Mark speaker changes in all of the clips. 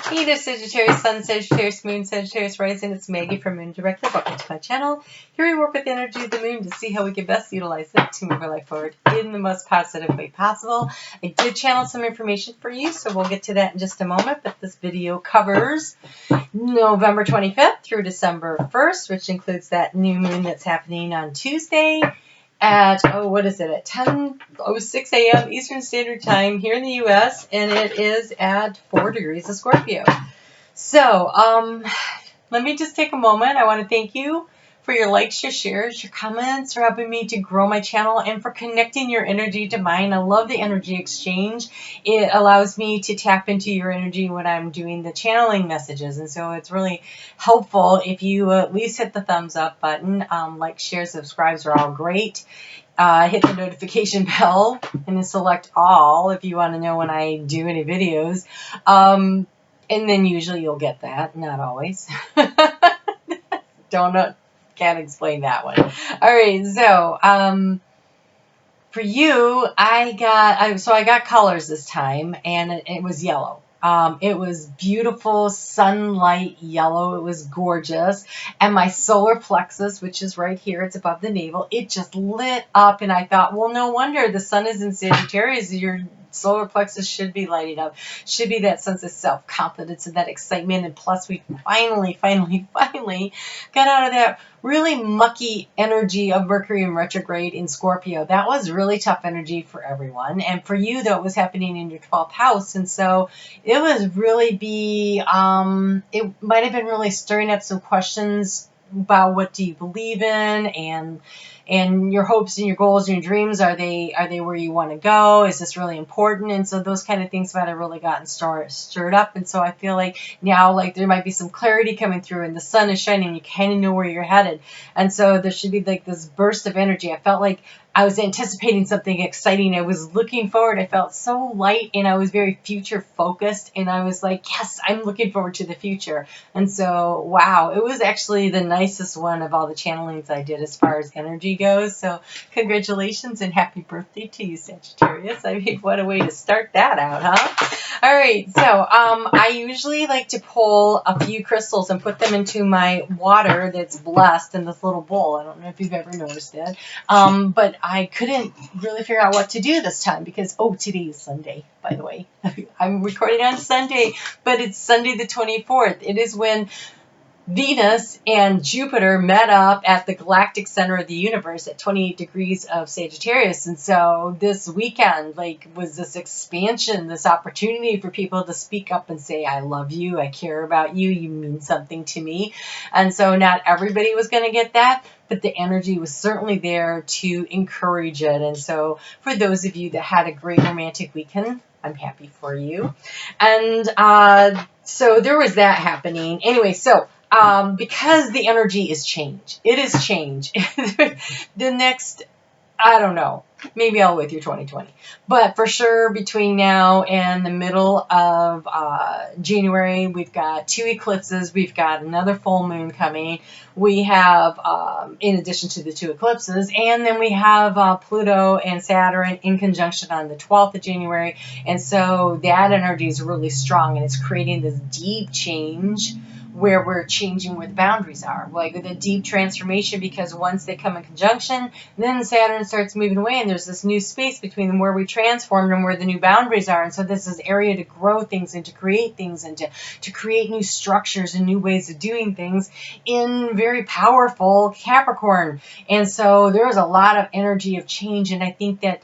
Speaker 1: Hey there, Sagittarius, Sun, Sagittarius, Moon, Sagittarius, Rising. It's Maggie from Moon Director. Welcome to my channel. Here we work with the energy of the moon to see how we can best utilize it to move our life forward in the most positive way possible. I did channel some information for you, so we'll get to that in just a moment. But this video covers November 25th through December 1st, which includes that new moon that's happening on Tuesday at, at 10:06 a.m. Eastern Standard Time here in the U.S., and it is at 4 degrees of Scorpio. So, let me just take a moment. I want to thank you for your likes, your shares, your comments, for helping me to grow my channel, and for connecting your energy to mine. I love the energy exchange. It allows me to tap into your energy when I'm doing the channeling messages, and so it's really helpful if you at least hit the thumbs up button. Like, share, subscribes are all great. Hit the notification bell and then select all if you want to know when I do any videos. And then usually you'll get that, not always. Can't explain that one. All right, so for you, I got colors this time, and it was yellow. It was beautiful sunlight yellow. It was gorgeous. And my solar plexus, which is right here, it's above the navel, it just lit up. And I thought, well, no wonder the sun is in Sagittarius. Your solar plexus should be lighting up, should be that sense of self-confidence and that excitement. And plus, we finally got out of that really mucky energy of Mercury in retrograde in Scorpio. That was really tough energy for everyone. And for you, though, it was happening in your 12th house. And so it was really it might have been really stirring up some questions about what do you believe in, and your hopes and your goals and your dreams, are they where you want to go? Is this really important? And so those kind of things might have really gotten stirred up. And so I feel like now, like, there might be some clarity coming through, and the sun is shining, you kind of know where you're headed. And so there should be like this burst of energy. I felt like I was anticipating something exciting. I was looking forward. I felt so light, and I was very future focused, and I was like, yes, I'm looking forward to the future. And so, wow, it was actually the nicest one of all the channelings I did as far as energy goes. So congratulations and happy birthday to you, Sagittarius. I mean, what a way to start that out, huh? All right, so I usually like to pull a few crystals and put them into my water that's blessed in this little bowl. I don't know if you've ever noticed it, but I couldn't really figure out what to do this time because, today is Sunday, by the way. I'm recording on Sunday, but it's Sunday the 24th. It is when Venus and Jupiter met up at the galactic center of the universe at 28 degrees of Sagittarius. And so this weekend, was this expansion, this opportunity for people to speak up and say, I love you, I care about you, you mean something to me. And so not everybody was going to get that, but the energy was certainly there to encourage it. And so for those of you that had a great romantic weekend, I'm happy for you. And so there was that happening. Anyway, so because the energy is change. It is change. The next, I don't know, maybe I'll wait through 2020. But for sure, between now and the middle of January, we've got 2 eclipses. We've got another full moon coming. We have, in addition to the 2 eclipses, and then we have Pluto and Saturn in conjunction on the 12th of January. And so that energy is really strong, and it's creating this deep change where we're changing where the boundaries are, like with a deep transformation, because once they come in conjunction, then Saturn starts moving away, and there's this new space between them where we transformed and where the new boundaries are. And so this is area to grow things and to create things and to create new structures and new ways of doing things in very powerful Capricorn. And so there's a lot of energy of change, and I think that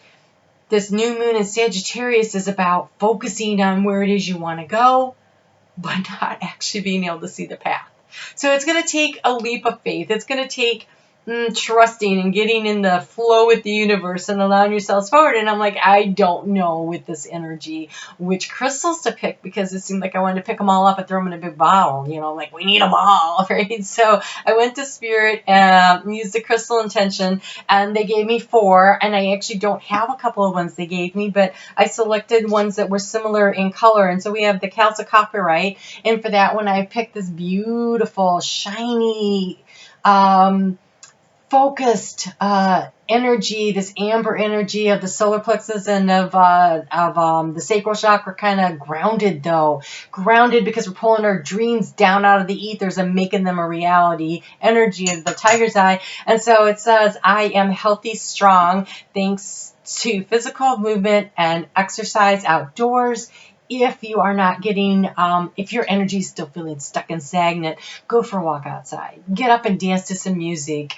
Speaker 1: this new moon in Sagittarius is about focusing on where it is you want to go, but not actually being able to see the path. So it's going to take a leap of faith. It's going to take trusting and getting in the flow with the universe and allowing yourselves forward. And I'm like, I don't know with this energy which crystals to pick, because it seemed like I wanted to pick them all up and throw them in a big bottle, like we need them all, right? So I went to Spirit and used the crystal intention, and they gave me 4, and I actually don't have a couple of ones they gave me, but I selected ones that were similar in color. And so we have the calcopyrite, and for that one I picked this beautiful shiny focused energy, this amber energy of the solar plexus and of the sacral chakra, kind of grounded though. Grounded because we're pulling our dreams down out of the ethers and making them a reality. Energy of the tiger's eye. And so it says, I am healthy, strong, thanks to physical movement and exercise outdoors. If you are not getting, if your energy is still feeling stuck and stagnant, go for a walk outside. Get up and dance to some music.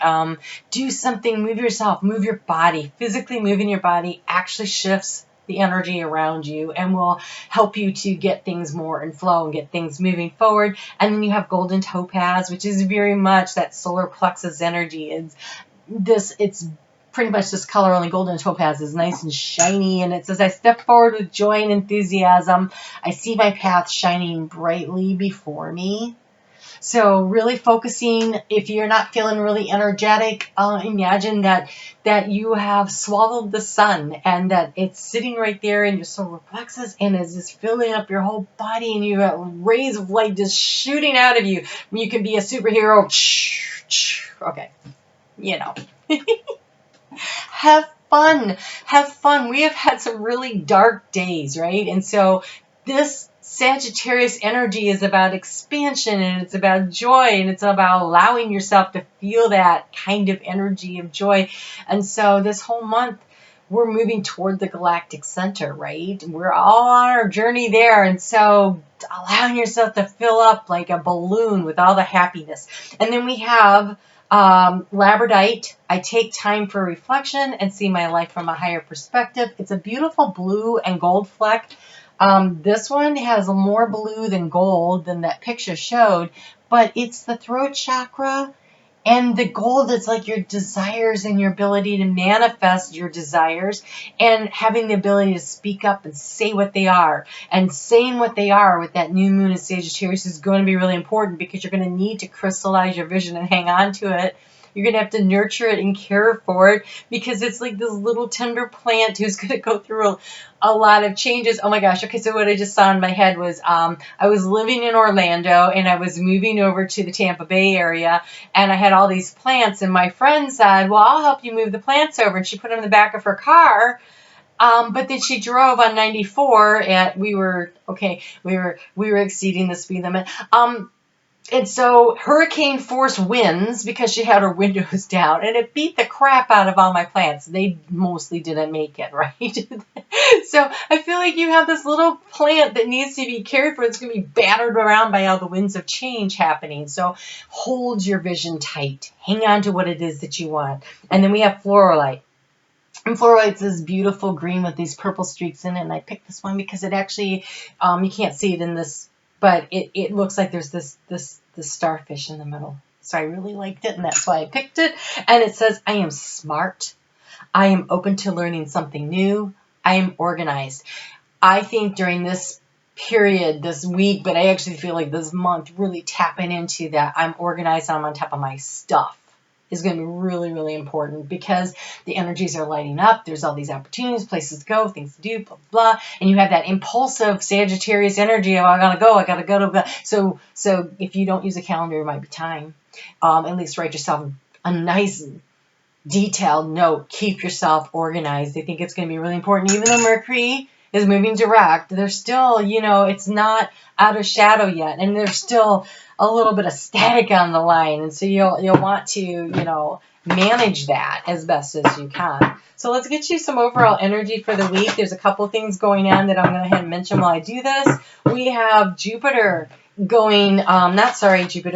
Speaker 1: Do something, move yourself, move your body. Physically moving your body actually shifts the energy around you and will help you to get things more in flow and get things moving forward. And then you have golden topaz, which is very much that solar plexus energy. It's pretty much this color, only golden topaz is nice and shiny, and it says, I step forward with joy and enthusiasm. I see my path shining brightly before me. So really focusing, if you're not feeling really energetic, imagine that you have swallowed the sun and that it's sitting right there in your solar plexus and is just filling up your whole body, and you have rays of light just shooting out of you. You can be a superhero. Okay, you know. Have fun. Have fun. We have had some really dark days, right? And so this Sagittarius energy is about expansion, and it's about joy, and it's about allowing yourself to feel that kind of energy of joy. And so this whole month, we're moving toward the galactic center, right? We're all on our journey there. And so allowing yourself to fill up like a balloon with all the happiness. And then we have Labradorite. I take time for reflection and see my life from a higher perspective. It's a beautiful blue and gold fleck. This one has more blue than gold than that picture showed, but it's the throat chakra. And the gold is like your desires and your ability to manifest your desires, and having the ability to speak up and say what they are. And saying what they are with that new moon in Sagittarius is going to be really important, because you're going to need to crystallize your vision and hang on to it. You're going to have to nurture it and care for it, because it's like this little tender plant who's going to go through a lot of changes. Oh my gosh. Okay, so what I just saw in my head was I was living in Orlando and I was moving over to the Tampa Bay area, and I had all these plants, and my friend said, well, I'll help you move the plants over. And she put them in the back of her car. But then she drove on 94 and we were exceeding the speed limit. And so hurricane force winds, because she had her windows down, and it beat the crap out of all my plants. They mostly didn't make it, right? So I feel like you have this little plant that needs to be cared for. It's going to be battered around by all the winds of change happening. So hold your vision tight. Hang on to what it is that you want. And then we have Floralite. And Floralite's this beautiful green with these purple streaks in it. And I picked this one because it actually, you can't see it in this, but it looks like there's this starfish in the middle. So I really liked it, and that's why I picked it. And it says, I am smart. I am open to learning something new. I am organized. I think during this period, this week, but I actually feel like this month, really tapping into that I'm organized, I'm on top of my stuff, is going to be really, really important, because the energies are lighting up. There's all these opportunities, places to go, things to do, blah, blah. And you have that impulsive Sagittarius energy of, I gotta go to blah. So if you don't use a calendar, it might be time. At least write yourself a nice detailed note. Keep yourself organized. I think it's going to be really important. Even though Mercury is moving direct, there's still, it's not out of shadow yet. And there's still a little bit of static on the line. And so you'll want to, manage that as best as you can. So let's get you some overall energy for the week. There's a couple things going on that I'm going to go ahead and mention while I do this. We have Jupiter going, Neptune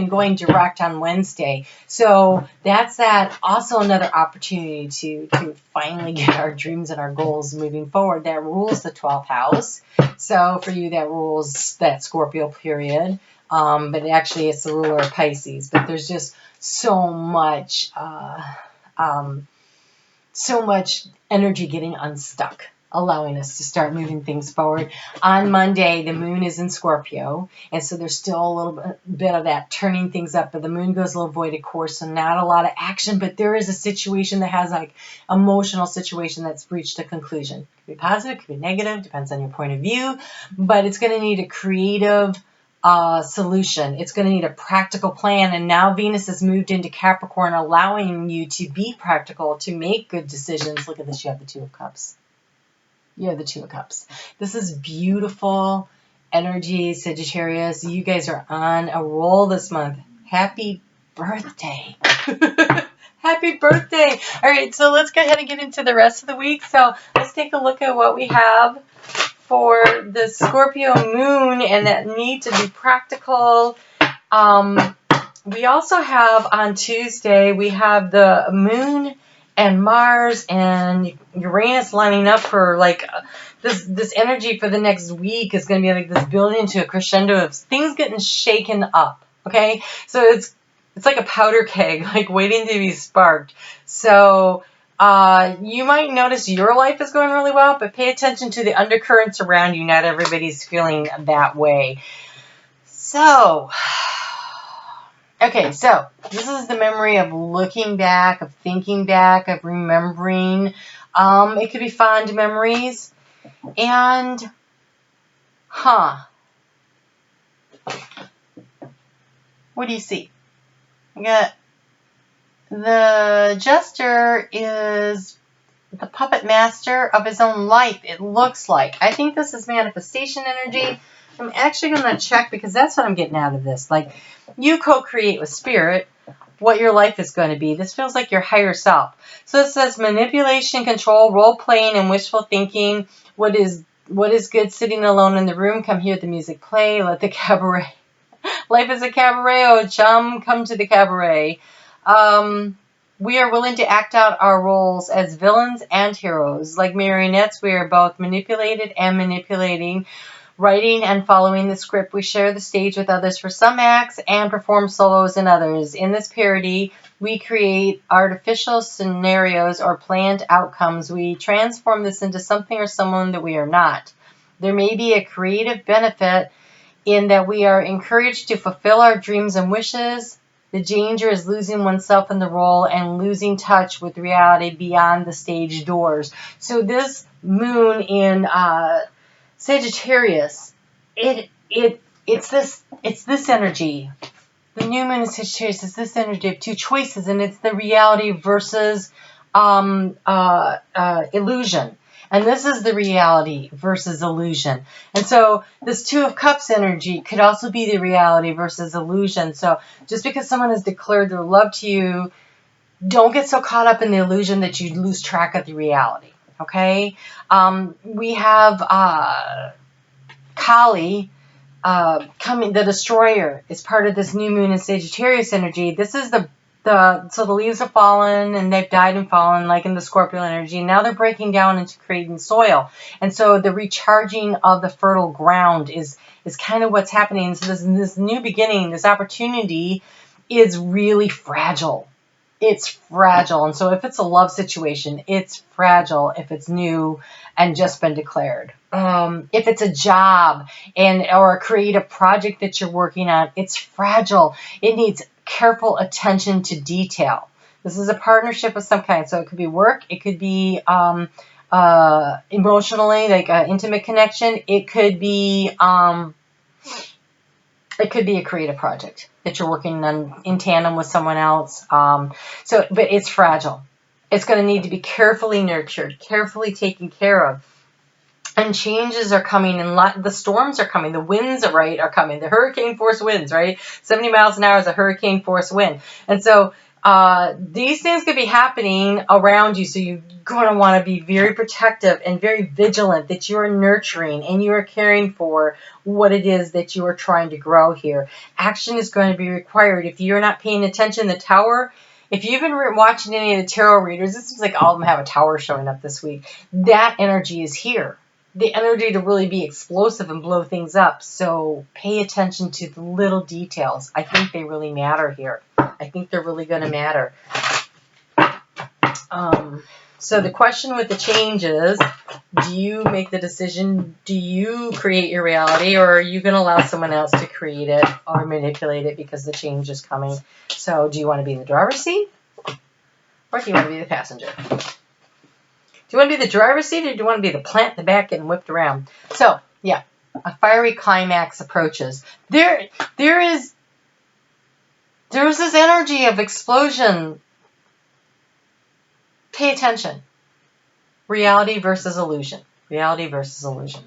Speaker 1: going direct on Wednesday. So that's also another opportunity to finally get our dreams and our goals moving forward. That rules the 12th house. So for you, that rules that Scorpio period. But actually it's the ruler of Pisces. But there's just so much energy getting unstuck, allowing us to start moving things forward. On Monday, the moon is in Scorpio, and so there's still a little bit of that turning things up, but the moon goes a little voided course, so not a lot of action, but there is a situation that has like emotional situation that's reached a conclusion. It could be positive, it could be negative, depends on your point of view, but it's going to need a creative solution. It's going to need a practical plan. And now Venus has moved into Capricorn, allowing you to be practical, to make good decisions. Look at this. You have the Two of Cups. You have the Two of Cups. This is beautiful energy, Sagittarius. You guys are on a roll this month. Happy birthday. Happy birthday. All right, so let's go ahead and get into the rest of the week. So let's take a look at what we have for the Scorpio moon and that need to be practical. We also have on Tuesday, we have the moon and Mars and Uranus lining up for like this energy for the next week is going to be like this building to a crescendo of things getting shaken up. Okay, so it's like a powder keg, like waiting to be sparked. So you might notice your life is going really well, but pay attention to the undercurrents around you. Not everybody's feeling that way. So, okay, so this is the memory of looking back, of thinking back, of remembering. It could be fond memories. And, what do you see? We got the jester is the puppet master of his own life, it looks like. I think this is manifestation energy. I'm actually going to check because that's what I'm getting out of this. Like, you co-create with spirit what your life is going to be. This feels like your higher self. So it says manipulation, control, role-playing, and wishful thinking. What is good sitting alone in the room? Come hear the music play. Let the cabaret. Life is a cabaret, oh chum, come to the cabaret. We are willing to act out our roles as villains and heroes. Like marionettes, we are both manipulated and manipulating. Writing and following the script, we share the stage with others for some acts and perform solos in others. In this parody, we create artificial scenarios or planned outcomes. We transform this into something or someone that we are not. There may be a creative benefit in that we are encouraged to fulfill our dreams and wishes. The danger is losing oneself in the role and losing touch with reality beyond the stage doors. So this moon in Sagittarius, it's this energy. The new moon in Sagittarius is this energy of two choices, and it's the reality versus illusion. And this is the reality versus illusion. And so this Two of Cups energy could also be the reality versus illusion. So just because someone has declared their love to you, don't get so caught up in the illusion that you lose track of the reality. Okay? We have Kali coming, the destroyer, is part of this new moon in Sagittarius energy. This is so the leaves have fallen and they've died and fallen, like in the Scorpio energy. Now they're breaking down into creating soil. And so the recharging of the fertile ground is kind of what's happening. So this new beginning, this opportunity is really fragile. It's fragile. And so if it's a love situation, it's fragile if it's new and just been declared. If it's a job or a creative project that you're working on, it's fragile. It needs careful attention to detail. This is a partnership of some kind. So it could be work. It could be emotionally, like an intimate connection. It could be a creative project that you're working on in tandem with someone else. But it's fragile. It's going to need to be carefully nurtured, carefully taken care of. And changes are coming, and the storms are coming. The winds are coming. The hurricane force winds, right? 70 miles an hour is a hurricane force wind. And so these things could be happening around you. So you're going to want to be very protective and very vigilant that you are nurturing and you are caring for what it is that you are trying to grow here. Action is going to be required. If you're not paying attention, the tower, if you've been watching any of the tarot readers, it seems like all of them have a tower showing up this week. That energy is here. The energy to really be explosive and blow things up. So pay attention to the little details. I think they really matter here. I think they're really going to matter. So the question with the change is, do you make the decision? Do you create your reality, or are you going to allow someone else to create it or manipulate it because the change is coming? So do you want to be in the driver's seat, or do you want to be the passenger? Do you want to be the driver's seat, or do you want to be the plant in the back getting whipped around? So, yeah. A fiery climax approaches. There's this energy of explosion. Pay attention. Reality versus illusion. Reality versus illusion.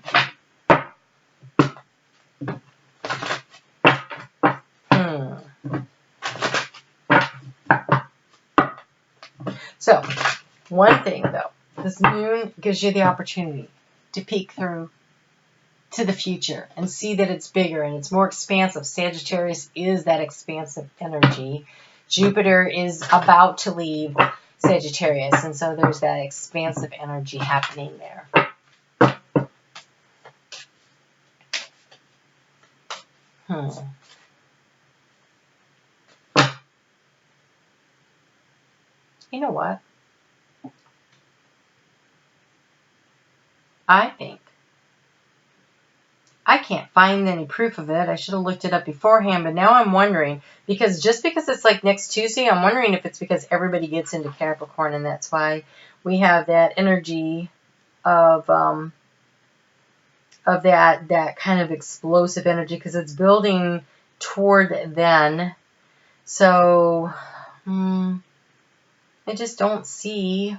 Speaker 1: So, one thing though, this moon gives you the opportunity to peek through to the future and see that it's bigger and it's more expansive. Sagittarius is that expansive energy. Jupiter is about to leave Sagittarius, and so there's that expansive energy happening there. You know what? I think I can't find any proof of it. I should have looked it up beforehand, but now I'm wondering, because it's like next Tuesday, I'm wondering if it's because everybody gets into Capricorn, and that's why we have that energy of that kind of explosive energy, because it's building toward then. So I just don't see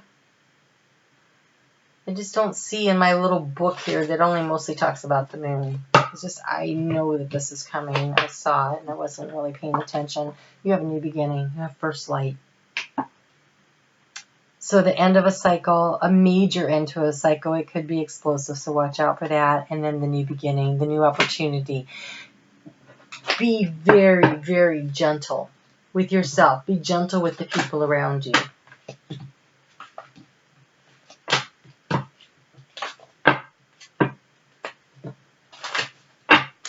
Speaker 1: in my little book here that only mostly talks about the moon. It's just, I know that this is coming. I saw it and I wasn't really paying attention. You have a new beginning. You have first light. So the end of a cycle, a major end to a cycle, it could be explosive, so watch out for that. And then the new beginning, the new opportunity. Be very, very gentle with yourself. Be gentle with the people around you.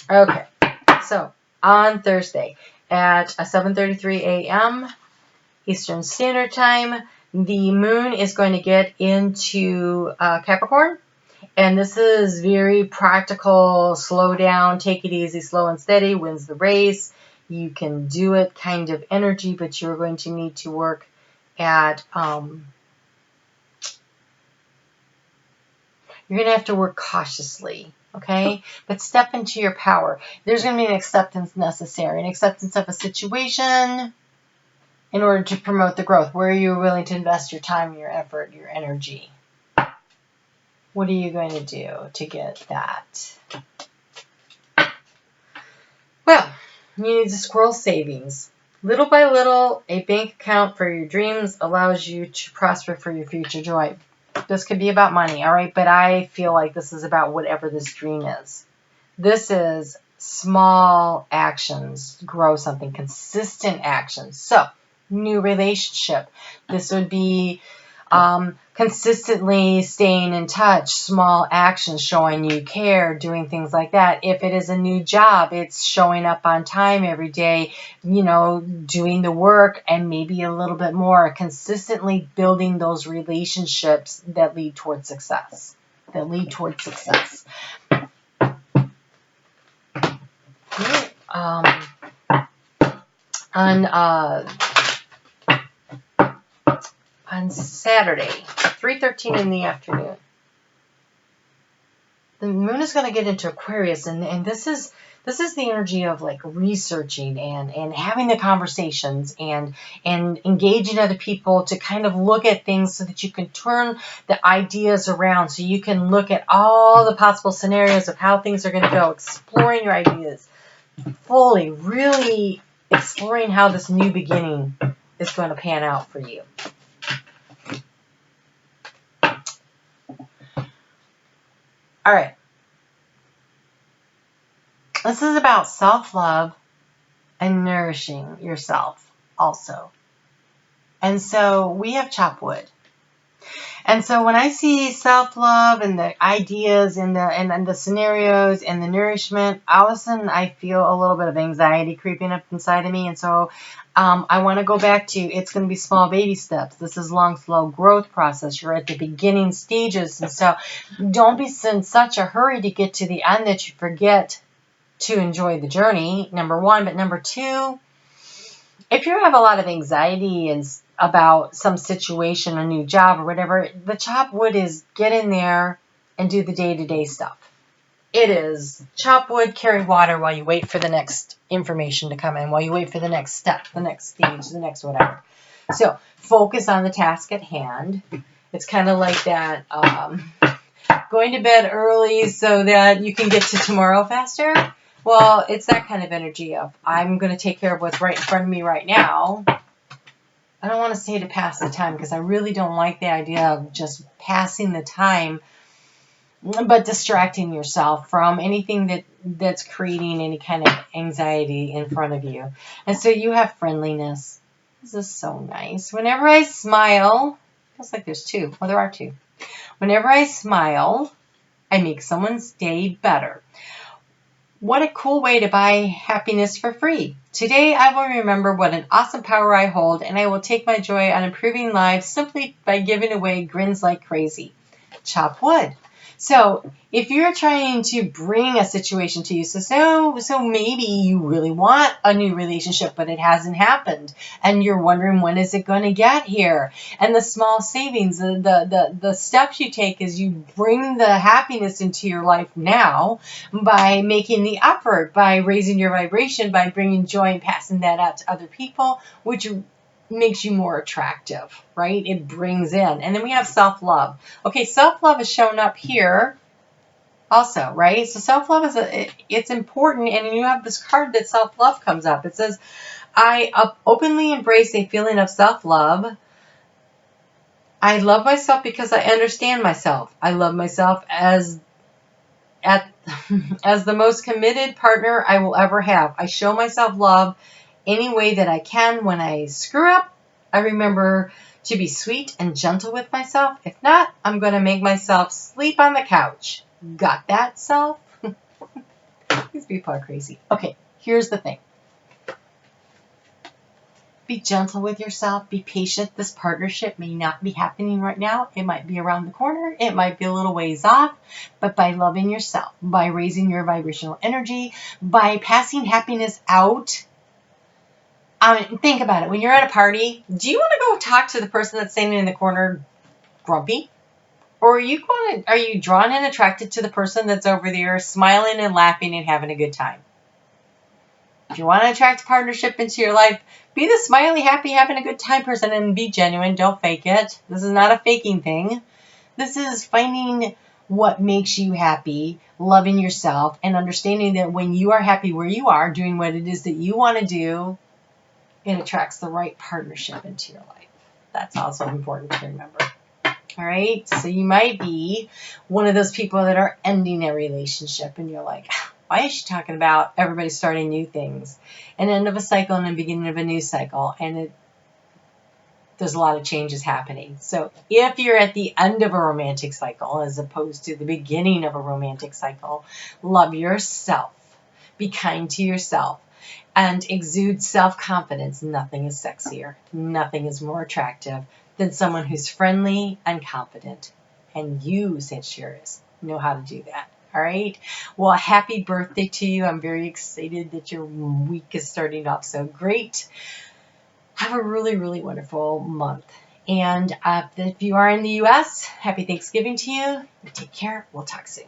Speaker 1: Okay, so on Thursday at 7:33 a.m. Eastern Standard Time, the moon is going to get into Capricorn. And this is very practical, slow down, take it easy, slow and steady, wins the race. You can do it kind of energy, but you're going to need to work at, you're going to have to work cautiously. Okay, but step into your power. There's going to be an acceptance necessary, an acceptance of a situation in order to promote the growth. Where are you willing to invest your time, your effort, your energy? What are you going to do to get that? Well, you need to squirrel savings. Little by little, a bank account for your dreams allows you to prosper for your future joy. This could be about money, all right? But I feel like this is about whatever this dream is. This is small actions grow something, consistent actions. So, new relationship. This would be consistently staying in touch, small actions showing you care, doing things like that. If it is a new job, it's showing up on time every day, doing the work and maybe a little bit more, consistently building those relationships that lead towards success, On Saturday, 3:13 in the afternoon, the moon is going to get into Aquarius, and this is the energy of like researching and having the conversations and engaging other people to kind of look at things so that you can turn the ideas around, so you can look at all the possible scenarios of how things are going to go, exploring your ideas fully, really exploring how this new beginning is going to pan out for you. All right. This is about self-love and nourishing yourself also. And so we have chopped wood. And so when I see self-love and the ideas and the scenarios and the nourishment, all of a sudden I feel a little bit of anxiety creeping up inside of me. And so I want to go back to, it's going to be small baby steps. This is long, slow growth process. You're at the beginning stages. And so don't be in such a hurry to get to the end that you forget to enjoy the journey, number one. But number two, if you have a lot of anxiety and about some situation, a new job or whatever, the chop wood is get in there and do the day-to-day stuff. It is. Chop wood, carry water while you wait for the next information to come in, while you wait for the next step, the next stage, the next whatever. So focus on the task at hand. It's kind of like that going to bed early so that you can get to tomorrow faster. Well, it's that kind of energy of I'm going to take care of what's right in front of me right now. I don't want to say to pass the time because I really don't like the idea of just passing the time, but distracting yourself from anything that's creating any kind of anxiety in front of you. And so you have friendliness. This is so nice. Whenever I smile, feels like there's two. Well, there are two. Whenever I smile, I make someone's day better. What a cool way to buy happiness for free. Today, I will remember what an awesome power I hold, and I will take my joy on improving lives simply by giving away grins like crazy. Chop wood. So if you're trying to bring a situation to you, so maybe you really want a new relationship, but it hasn't happened, and you're wondering when is it going to get here? And the small savings, the steps you take is you bring the happiness into your life now by making the effort, by raising your vibration, by bringing joy and passing that out to other people, which makes you more attractive, right? It brings in. And then we have self-love. Okay, self-love is shown up here also, right? So self-love it's important, and you have this card that self-love comes up. It says, I openly embrace a feeling of self-love. I love myself because I understand myself. I love myself as the most committed partner I will ever have. I show myself love any way that I can. When I screw up, I remember to be sweet and gentle with myself. If not, I'm going to make myself sleep on the couch. Got that, self? These people are crazy. Okay, here's the thing. Be gentle with yourself. Be patient. This partnership may not be happening right now. It might be around the corner. It might be a little ways off. But by loving yourself, by raising your vibrational energy, by passing happiness out. Think about it. When you're at a party, do you want to go talk to the person that's standing in the corner grumpy? Or are you drawn and attracted to the person that's over there smiling and laughing and having a good time? If you want to attract a partnership into your life, be the smiley, happy, having a good time person and be genuine. Don't fake it. This is not a faking thing. This is finding what makes you happy, loving yourself, and understanding that when you are happy where you are, doing what it is that you want to do, it attracts the right partnership into your life. That's also important to remember. All right, so you might be one of those people that are ending a relationship and you're like, why is she talking about everybody starting new things? An end of a cycle and the beginning of a new cycle, and there's a lot of changes happening. So if you're at the end of a romantic cycle as opposed to the beginning of a romantic cycle, love yourself. Be kind to yourself. And exude self-confidence. Nothing is sexier. Nothing is more attractive than someone who's friendly and confident. And you, Sagittarius, know how to do that. All right? Well, happy birthday to you. I'm very excited that your week is starting off so great. Have a really, really wonderful month. And if you are in the U.S., happy Thanksgiving to you. Take care. We'll talk soon.